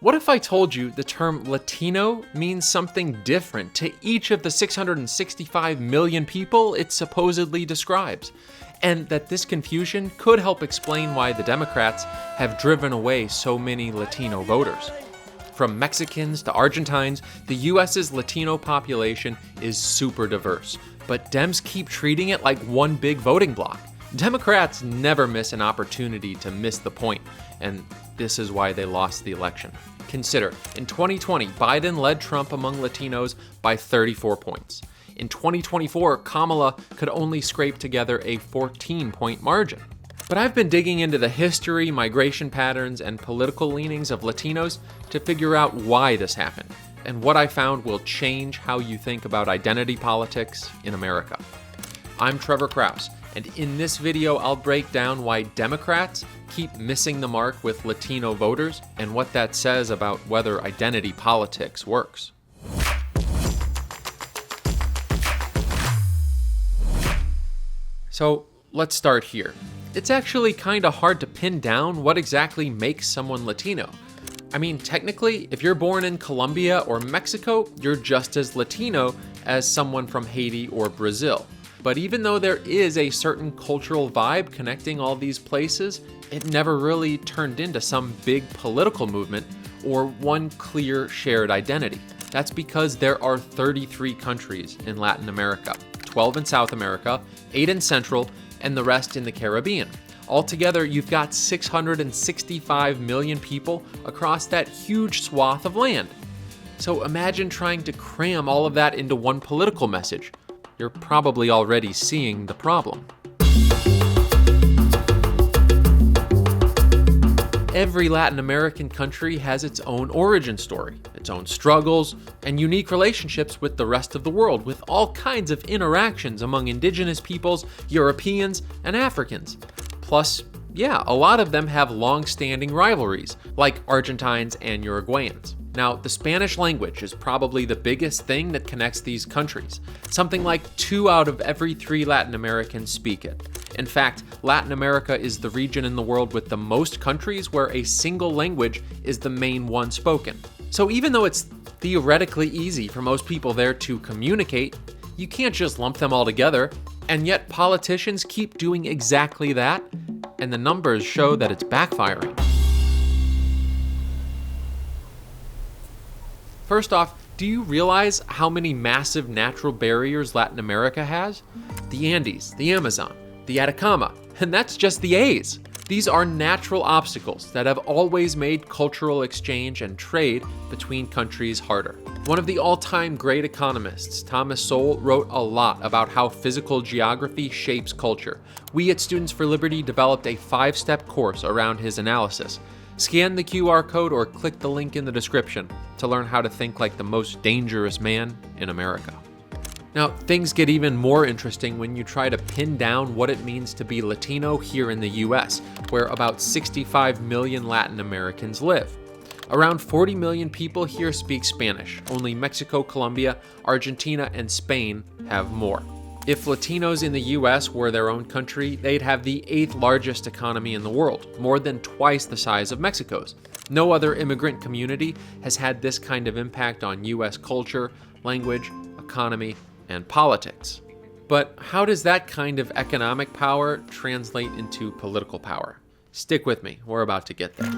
What if I told you the term Latino means something different to each of the 665 million people it supposedly describes? And that this confusion could help explain why the Democrats have driven away so many Latino voters. From Mexicans to Argentines, the US's Latino population is super diverse, but Dems keep treating it like one big voting bloc. Democrats never miss an opportunity to miss the point, and this is why they lost the election. Consider, in 2020, Biden led Trump among Latinos by 34 points. In 2024, Kamala could only scrape together a 14-point margin. But I've been digging into the history, migration patterns, and political leanings of Latinos to figure out why this happened, and what I found will change how you think about identity politics in America. I'm Trevor Krause, and in this video I'll break down why Democrats keep missing the mark with Latino voters and what that says about whether identity politics works. So let's start here. It's actually kind of hard to pin down what exactly makes someone Latino. I mean, technically, if you're born in Colombia or Mexico, you're just as Latino as someone from Haiti or Brazil. But even though there is a certain cultural vibe connecting all these places, it never really turned into some big political movement or one clear shared identity. That's because there are 33 countries in Latin America, 12 in South America, 8 in Central, and the rest in the Caribbean. Altogether, you've got 665 million people across that huge swath of land. So imagine trying to cram all of that into one political message. You're probably already seeing the problem. Every Latin American country has its own origin story, its own struggles, and unique relationships with the rest of the world, with all kinds of interactions among indigenous peoples, Europeans, and Africans. Plus, a lot of them have long-standing rivalries, like Argentines and Uruguayans. Now, the Spanish language is probably the biggest thing that connects these countries. Something like 2 out of every 3 Latin Americans speak it. In fact, Latin America is the region in the world with the most countries where a single language is the main one spoken. So even though it's theoretically easy for most people there to communicate, you can't just lump them all together, and yet politicians keep doing exactly that, and the numbers show that it's backfiring. First off, do you realize how many massive natural barriers Latin America has? The Andes, the Amazon, the Atacama, and that's just the A's. These are natural obstacles that have always made cultural exchange and trade between countries harder. One of the all-time great economists, Thomas Sowell, wrote a lot about how physical geography shapes culture. We at Students for Liberty developed a 5-step course around his analysis. Scan the QR code or click the link in the description to learn how to think like the most dangerous man in America. Now, things get even more interesting when you try to pin down what it means to be Latino here in the US, where about 65 million Latin Americans live. Around 40 million people here speak Spanish. Only Mexico, Colombia, Argentina, and Spain have more. If Latinos in the US were their own country, they'd have the 8th largest economy in the world, more than twice the size of Mexico's. No other immigrant community has had this kind of impact on US culture, language, economy, and politics. But how does that kind of economic power translate into political power? Stick with me, we're about to get there.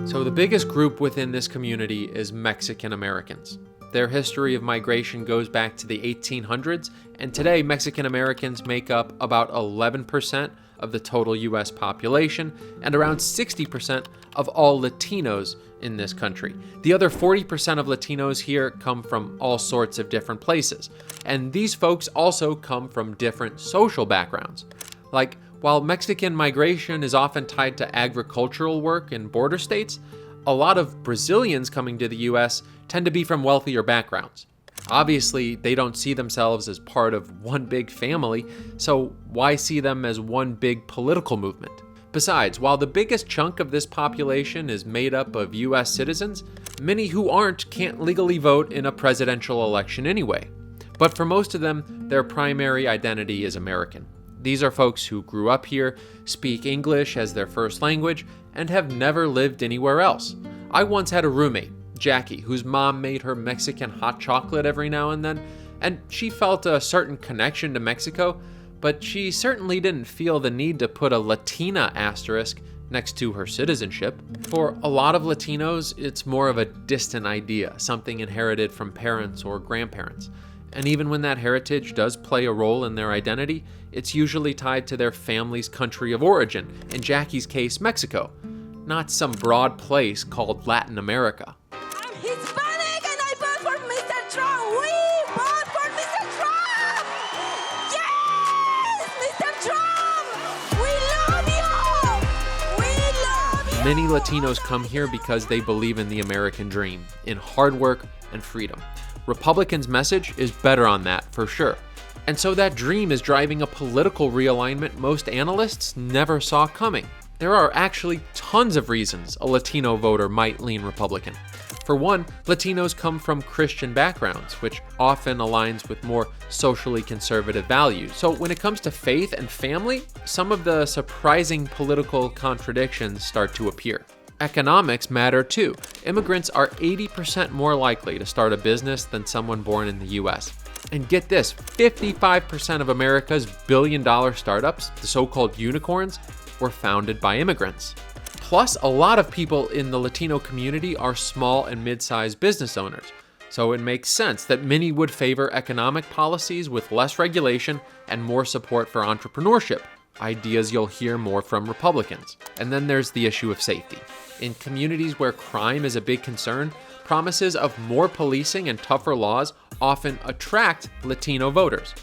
So the biggest group within this community is Mexican Americans. Their history of migration goes back to the 1800s, and today Mexican Americans make up about 11% of the total US population and around 60% of all Latinos in this country. The other 40% of Latinos here come from all sorts of different places, and these folks also come from different social backgrounds. Like, while Mexican migration is often tied to agricultural work in border states, a lot of Brazilians coming to the US tend to be from wealthier backgrounds. Obviously, they don't see themselves as part of one big family, so why see them as one big political movement? Besides, while the biggest chunk of this population is made up of US citizens, many who aren't can't legally vote in a presidential election anyway. But for most of them, their primary identity is American. These are folks who grew up here, speak English as their first language, and have never lived anywhere else. I once had a roommate, Jackie, whose mom made her Mexican hot chocolate every now and then, and she felt a certain connection to Mexico, but she certainly didn't feel the need to put a Latina asterisk next to her citizenship. For a lot of Latinos, it's more of a distant idea, something inherited from parents or grandparents. And even when that heritage does play a role in their identity, it's usually tied to their family's country of origin, in Jackie's case, Mexico, not some broad place called Latin America. I'm Hispanic and I vote for Mr. Trump. We vote for Mr. Trump. Yes, Mr. Trump. We love you. We love you. Many Latinos come here because they believe in the American dream, in hard work and freedom. Republicans' message is better on that, for sure. And so that dream is driving a political realignment most analysts never saw coming. There are actually tons of reasons a Latino voter might lean Republican. For one, Latinos come from Christian backgrounds, which often aligns with more socially conservative values. So when it comes to faith and family, some of the surprising political contradictions start to appear. Economics matter too. Immigrants are 80% more likely to start a business than someone born in the US. And get this, 55% of America's billion-dollar startups, the so-called unicorns, were founded by immigrants. Plus, a lot of people in the Latino community are small and mid-sized business owners. So it makes sense that many would favor economic policies with less regulation and more support for entrepreneurship, ideas you'll hear more from Republicans. And then there's the issue of safety. In communities where crime is a big concern, promises of more policing and tougher laws often attract Latino voters.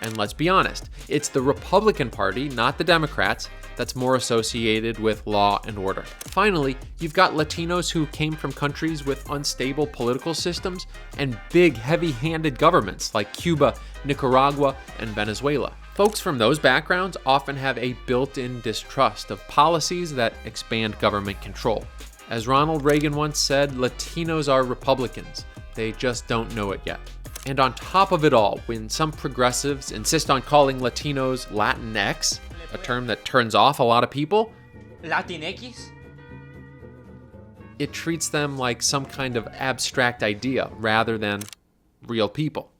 And let's be honest, it's the Republican Party, not the Democrats, that's more associated with law and order. Finally, you've got Latinos who came from countries with unstable political systems and big, heavy-handed governments like Cuba, Nicaragua, and Venezuela. Folks from those backgrounds often have a built-in distrust of policies that expand government control. As Ronald Reagan once said, Latinos are Republicans. They just don't know it yet. And on top of it all, when some progressives insist on calling Latinos Latinx, a term that turns off a lot of people, Latinx? It treats them like some kind of abstract idea rather than real people.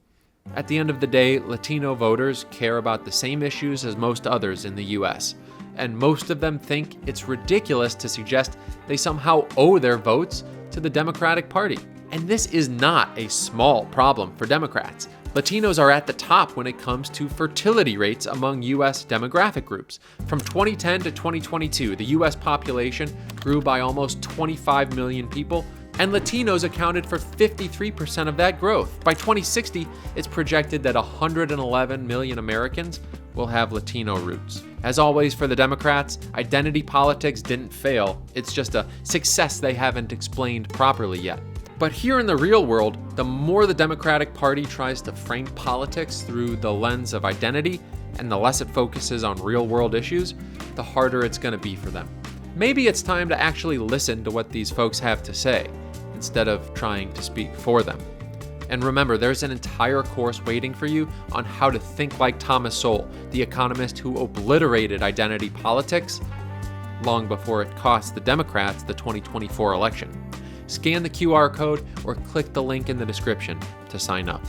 At the end of the day, Latino voters care about the same issues as most others in the US, and most of them think it's ridiculous to suggest they somehow owe their votes to the Democratic Party. And this is not a small problem for Democrats. Latinos are at the top when it comes to fertility rates among US demographic groups. From 2010 to 2022, the US population grew by almost 25 million people, and Latinos accounted for 53% of that growth. By 2060, it's projected that 111 million Americans will have Latino roots. As always for the Democrats, identity politics didn't fail. It's just a success they haven't explained properly yet. But here in the real world, the more the Democratic Party tries to frame politics through the lens of identity, and the less it focuses on real-world issues, the harder it's going to be for them. Maybe it's time to actually listen to what these folks have to say, instead of trying to speak for them. And remember, there's an entire course waiting for you on how to think like Thomas Sowell, the economist who obliterated identity politics long before it cost the Democrats the 2024 election. Scan the QR code or click the link in the description to sign up.